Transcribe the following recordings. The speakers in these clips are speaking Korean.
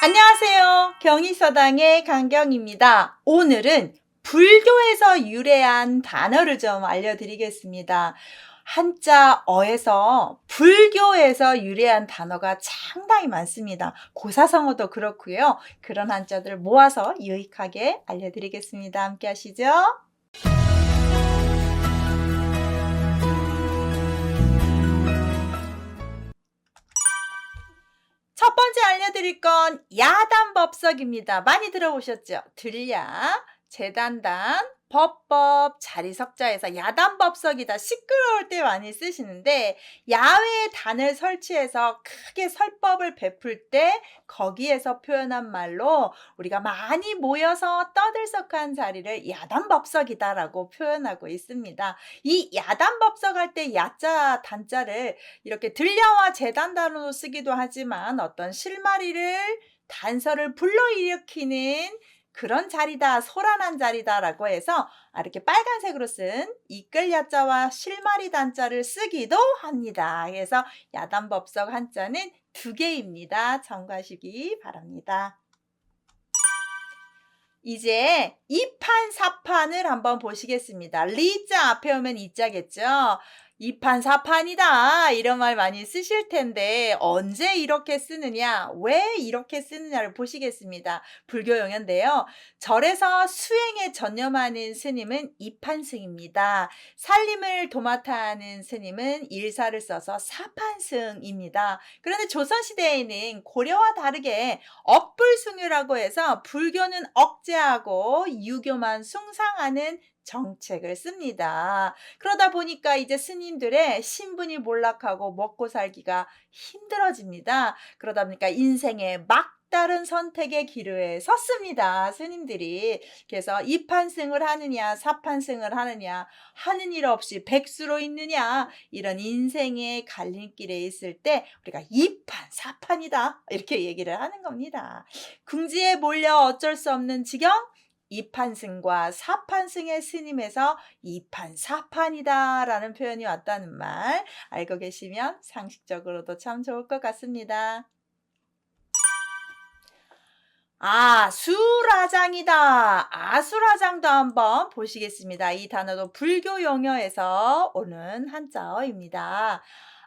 안녕하세요. 경희서당의 강경입니다. 오늘은 불교에서 유래한 단어를 좀 알려드리겠습니다. 한자어에서 불교에서 유래한 단어가 상당히 많습니다. 고사성어도 그렇고요. 그런 한자들을 모아서 유익하게 알려드리겠습니다. 함께 하시죠. 첫 번째 알려드릴 건 야단법석입니다. 많이 들어보셨죠? 들야, 재단단, 법법, 자리석자에서 야단법석이다. 시끄러울 때 많이 쓰시는데 야외에 단을 설치해서 크게 설법을 베풀 때 거기에서 표현한 말로 우리가 많이 모여서 떠들썩한 자리를 야단법석이다라고 표현하고 있습니다. 이 야단법석할 때 야자, 단자를 이렇게 들려와 재단단으로 쓰기도 하지만 어떤 실마리를 단서를 불러일으키는 그런 자리다, 소란한 자리다라고 해서 이렇게 빨간색으로 쓴 이끌 야자와 실마리 단자를 쓰기도 합니다. 그래서 야단법석 한자는 2개입니다. 참고하시기 바랍니다. 이제 이판, 사판을 한번 보시겠습니다. 리자 앞에 오면 이자겠죠. 이판, 사판이다 이런 말 많이 쓰실 텐데 언제 이렇게 쓰느냐, 왜 이렇게 쓰느냐를 보시겠습니다. 불교 용어인데요. 절에서 수행에 전념하는 스님은 이판승입니다. 살림을 도맡아 하는 스님은 일사를 써서 사판승입니다. 그런데 조선시대에는 고려와 다르게 억불숭유라고 해서 불교는 억제하고 유교만 숭상하는 정책을 씁니다. 그러다 보니까 이제 스님들의 신분이 몰락하고 먹고 살기가 힘들어집니다. 그러다 보니까 인생의 막다른 선택의 기로에 섰습니다. 스님들이. 그래서 이판승을 하느냐 사판승을 하느냐, 하는 일 없이 백수로 있느냐, 이런 인생의 갈림길에 있을 때 우리가 이판 사판이다 이렇게 얘기를 하는 겁니다. 궁지에 몰려 어쩔 수 없는 지경, 이판승과 사판승의 스님에서 이판사판이다 라는 표현이 왔다는 말 알고 계시면 상식적으로도 참 좋을 것 같습니다. 아수라장이다. 아수라장도 한번 보시겠습니다. 이 단어도 불교 용어에서 오는 한자어입니다.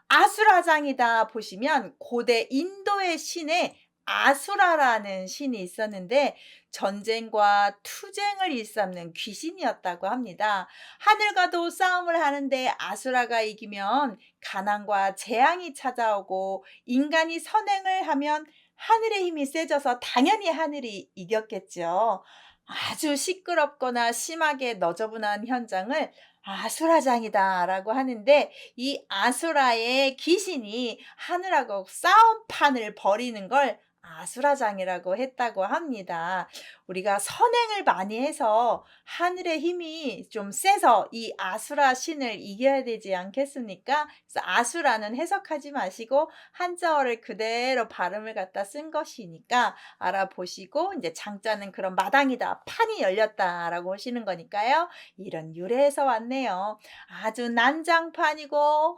아수라장이다 보시면 고대 인도의 신에 아수라라는 신이 있었는데 전쟁과 투쟁을 일삼는 귀신이었다고 합니다. 하늘과도 싸움을 하는데 아수라가 이기면 가난과 재앙이 찾아오고 인간이 선행을 하면 하늘의 힘이 세져서 당연히 하늘이 이겼겠죠. 아주 시끄럽거나 심하게 너저분한 현장을 아수라장이다라고 하는데 이 아수라의 귀신이 하늘하고 싸움판을 벌이는 걸 아수라장이라고 했다고 합니다. 우리가 선행을 많이 해서 하늘의 힘이 좀 세서 이 아수라 신을 이겨야 되지 않겠습니까? 그래서 아수라는 해석하지 마시고 한자어를 그대로 발음을 갖다 쓴 것이니까 알아보시고 이제 장자는 그런 마당이다, 판이 열렸다라고 하시는 거니까요. 이런 유래에서 왔네요. 아주 난장판이고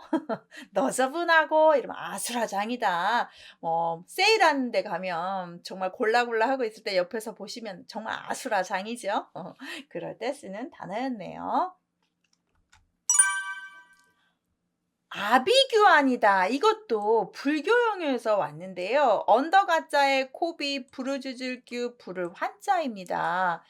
너저분하고 이러면 아수라장이다. 세일하는 데 가면 정말 골라골라 하고 있을 때 옆에서 보시면 정말 아수라장이죠. 그럴 때 쓰는 단어였네요. 아비규환이다. 이것도 불교 용어에서 왔는데요. 언더가자에 코비, 부르주줄규, 부를 환자입니다.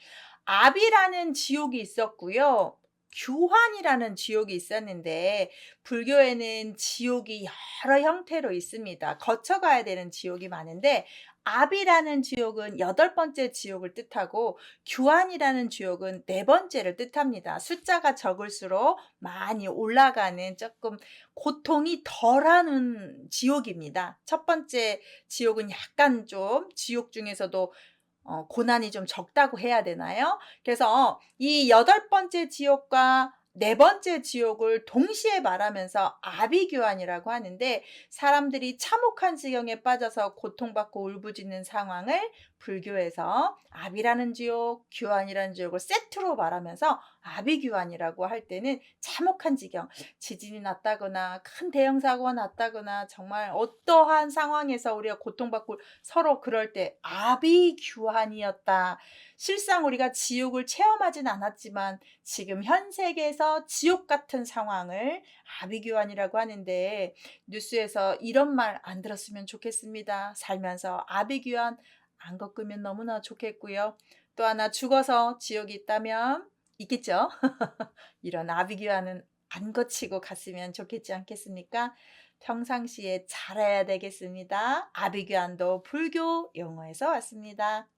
아비라는 지옥이 있었고요. 규환이라는 지옥이 있었는데 불교에는 지옥이 여러 형태로 있습니다. 거쳐가야 되는 지옥이 많은데 아비라는 지옥은 8번째 지옥을 뜻하고 규환이라는 지옥은 4번째를 뜻합니다. 숫자가 적을수록 많이 올라가는 조금 고통이 덜하는 지옥입니다. 첫 번째 지옥은 약간 좀 지옥 중에서도 고난이 좀 적다고 해야 되나요? 그래서 이 8번째 지옥과 네 번째 지옥을 동시에 말하면서 아비규환이라고 하는데 사람들이 참혹한 지경에 빠져서 고통받고 울부짖는 상황을 불교에서 아비라는 지옥, 규환이라는 지옥을 세트로 말하면서 아비규환이라고 할 때는 참혹한 지경, 지진이 났다거나 큰 대형 사고가 났다거나 정말 어떠한 상황에서 우리가 고통받고 서로 그럴 때 아비규환이었다. 실상 우리가 지옥을 체험하진 않았지만 지금 현 세계에서 지옥 같은 상황을 아비규환이라고 하는데 뉴스에서 이런 말 안 들었으면 좋겠습니다. 살면서 아비규환 안 겪으면 너무나 좋겠고요. 또 하나 죽어서 지옥이 있다면 있겠죠. 이런 아비규환은 안 거치고 갔으면 좋겠지 않겠습니까? 평상시에 잘해야 되겠습니다. 아비규환도 불교 용어에서 왔습니다.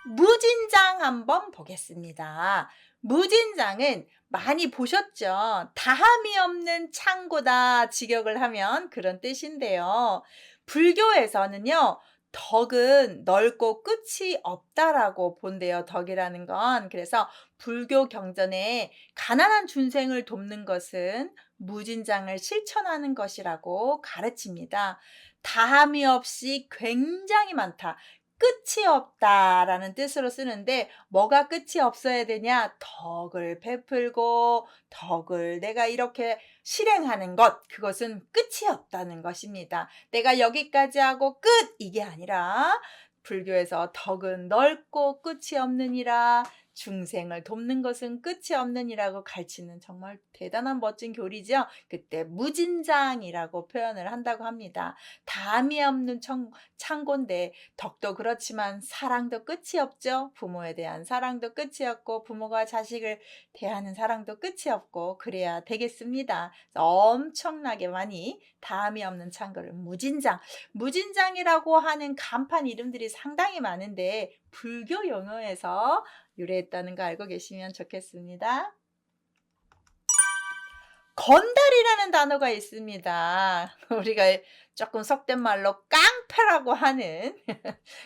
무진장 한번 보겠습니다. 무진장은 많이 보셨죠? 다함이 없는 창고다 직역을 하면 그런 뜻인데요. 불교에서는요, 덕은 넓고 끝이 없다라고 본대요. 덕이라는 건. 그래서 불교 경전에 가난한 중생을 돕는 것은 무진장을 실천하는 것이라고 가르칩니다. 다함이 없이 굉장히 많다. 끝이 없다라는 뜻으로 쓰는데 뭐가 끝이 없어야 되냐? 덕을 베풀고 덕을 내가 이렇게 실행하는 것, 그것은 끝이 없다는 것입니다. 내가 여기까지 하고 끝! 이게 아니라 불교에서 덕은 넓고 끝이 없느니라, 중생을 돕는 것은 끝이 없느니라고 가르치는 정말 대단한 멋진 교리죠. 그때 무진장이라고 표현을 한다고 합니다. 담이 없는 창고인데 덕도 그렇지만 사랑도 끝이 없죠. 부모에 대한 사랑도 끝이 없고 부모가 자식을 대하는 사랑도 끝이 없고 그래야 되겠습니다. 엄청나게 많이 담이 없는 창고를 무진장이라고 하는 간판 이름들이 상당히 많은데 불교 용어에서 유래했다는 거 알고 계시면 좋겠습니다. 건달이라는 단어가 있습니다. 우리가 조금 속된 말로 깡패라고 하는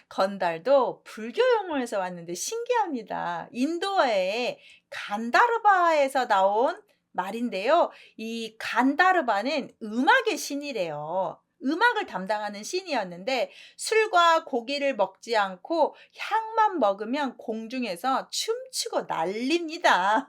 건달도 불교 용어에서 왔는데 신기합니다. 인도의 간다르바에서 나온 말인데요. 이 간다르바는 음악의 신이래요. 음악을 담당하는 신이었는데 술과 고기를 먹지 않고 향만 먹으면 공중에서 춤추고 난립니다.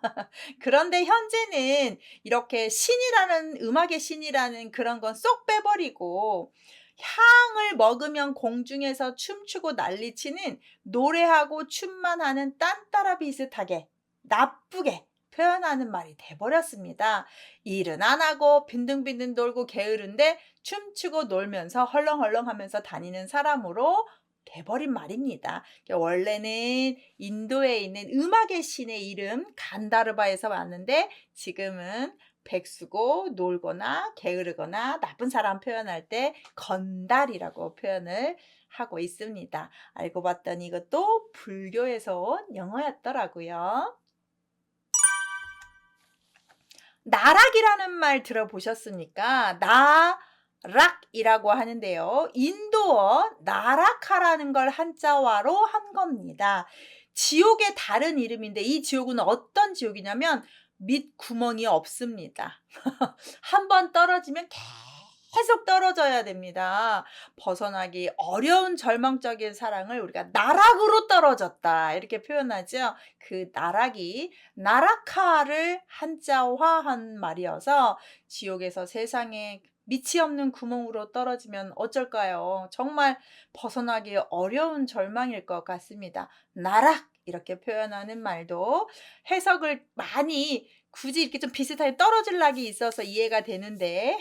그런데 현재는 이렇게 신이라는 음악의 신이라는 그런 건 쏙 빼버리고 향을 먹으면 공중에서 춤추고 난리치는 노래하고 춤만 하는 딴따라 비슷하게 나쁘게 표현하는 말이 돼버렸습니다. 일은 안 하고 빈둥빈둥 돌고 게으른데 춤추고 놀면서 헐렁헐렁 하면서 다니는 사람으로 돼버린 말입니다. 원래는 인도에 있는 음악의 신의 이름 간다르바에서 왔는데 지금은 백수고 놀거나 게으르거나 나쁜 사람 표현할 때 건달이라고 표현을 하고 있습니다. 알고 봤더니 이것도 불교에서 온 영어였더라고요. 나락이라는 말 들어보셨습니까? 나락이라고 하는데요. 인도어 나라카라는 걸 한자화로 한 겁니다. 지옥의 다른 이름인데 이 지옥은 어떤 지옥이냐면 밑구멍이 없습니다. 한번 떨어지면 계속 떨어져야 됩니다. 벗어나기 어려운 절망적인 사랑을 우리가 나락으로 떨어졌다 이렇게 표현하죠. 그 나락이 나라카를 한자화한 말이어서 지옥에서 세상에 밑이 없는 구멍으로 떨어지면 어쩔까요? 정말 벗어나기 어려운 절망일 것 같습니다. 나락 이렇게 표현하는 말도 해석을 많이 굳이 이렇게 좀 비슷하게 떨어질 낙이 있어서 이해가 되는데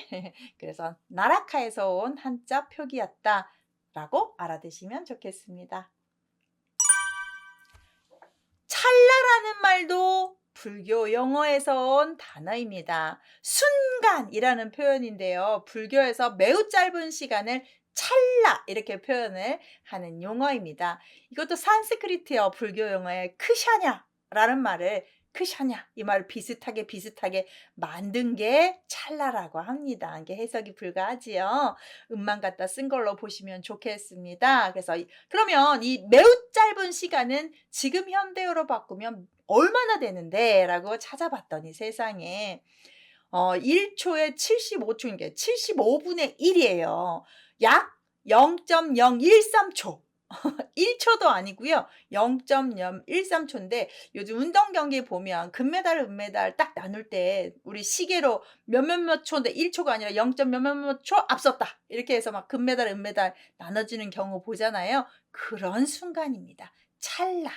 그래서 나라카에서 온 한자 표기였다라고 알아두시면 좋겠습니다. 찰나라는 말도 불교 용어에서 온 단어입니다. 순간이라는 표현인데요. 불교에서 매우 짧은 시간을 찰나 이렇게 표현을 하는 용어입니다. 이것도 산스크리트어 불교 용어의 크샤냐라는 말을 크샤냐 이 말을 비슷하게 만든 게 찰나라고 합니다. 이게 해석이 불가하지요. 음만 갖다 쓴 걸로 보시면 좋겠습니다. 그래서 그러면 이 매우 짧은 시간은 지금 현대어로 바꾸면 얼마나 되는데? 라고 찾아봤더니 세상에 1초에 75초, 게 75분의 1이에요. 약 0.013초. 1초도 아니고요. 0.013초인데 요즘 운동 경기 보면 금메달, 은메달 딱 나눌 때 우리 시계로 몇몇몇 초인데 1초가 아니라 0. 몇몇몇 초 앞섰다. 이렇게 해서 막 금메달, 은메달 나눠지는 경우 보잖아요. 그런 순간입니다. 찰나.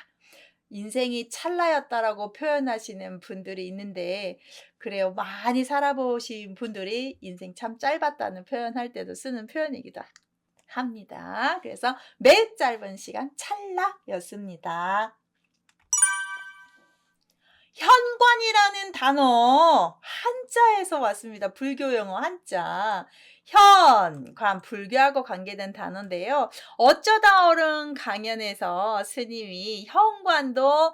인생이 찰나였다라고 표현하시는 분들이 있는데 그래요. 많이 살아보신 분들이 인생 참 짧았다는 표현할 때도 쓰는 표현이기도 합니다. 그래서 매 짧은 시간 찰나였습니다. 현관이라는 단어 한자에서 왔습니다. 불교 용어 한자. 현관, 불교하고 관계된 단어인데요. 어쩌다 어른 강연에서 스님이 현관도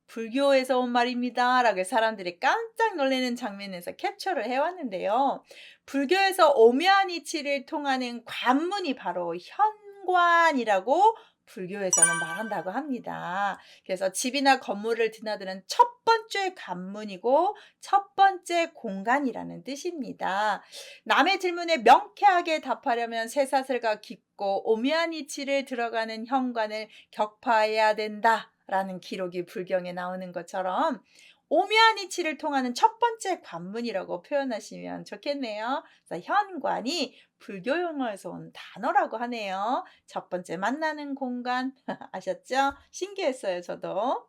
불교에서 온 말입니다. 라고 사람들이 깜짝 놀라는 장면에서 캡처를 해왔는데요. 불교에서 오묘한이치를 통하는 관문이 바로 현관이라고 불교에서는 말한다고 합니다. 그래서 집이나 건물을 드나드는 첫 번째 관문이고 첫 번째 공간이라는 뜻입니다. 남의 질문에 명쾌하게 답하려면 쇠사슬과 깊고 오묘한 이치를 들어가는 현관을 격파해야 된다. 라는 기록이 불경에 나오는 것처럼 오묘한 이치를 통하는 첫 번째 관문이라고 표현하시면 좋겠네요. 그래서 현관이 불교 용어에서 온 단어라고 하네요. 첫 번째 만나는 공간 아셨죠? 신기했어요, 저도.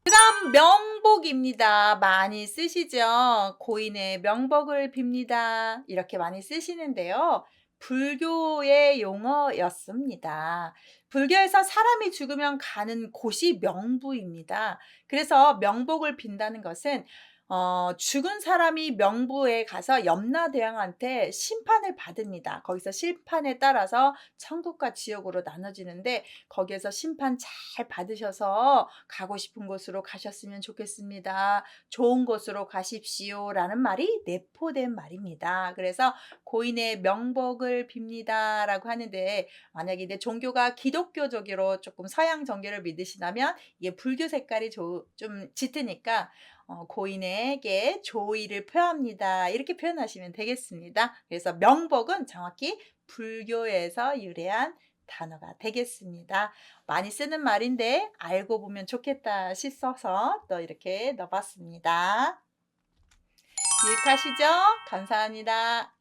그다음 명복입니다. 많이 쓰시죠? 고인의 명복을 빕니다. 이렇게 많이 쓰시는데요. 불교의 용어였습니다. 불교에서 사람이 죽으면 가는 곳이 명부입니다. 그래서 명복을 빈다는 것은 죽은 사람이 명부에 가서 염라대왕한테 심판을 받습니다. 거기서 심판에 따라서 천국과 지옥으로 나눠지는데 거기에서 심판 잘 받으셔서 가고 싶은 곳으로 가셨으면 좋겠습니다. 좋은 곳으로 가십시오. 라는 말이 내포된 말입니다. 그래서 고인의 명복을 빕니다. 라고 하는데 만약에 내 종교가 기독교적으로 조금 서양 종교를 믿으시다면 이게 불교 색깔이 좀 짙으니까 고인에게 조의를 표합니다. 이렇게 표현하시면 되겠습니다. 그래서 명복은 정확히 불교에서 유래한 단어가 되겠습니다. 많이 쓰는 말인데 알고 보면 좋겠다 싶어서 또 이렇게 넣어봤습니다. 유익하시죠? 감사합니다.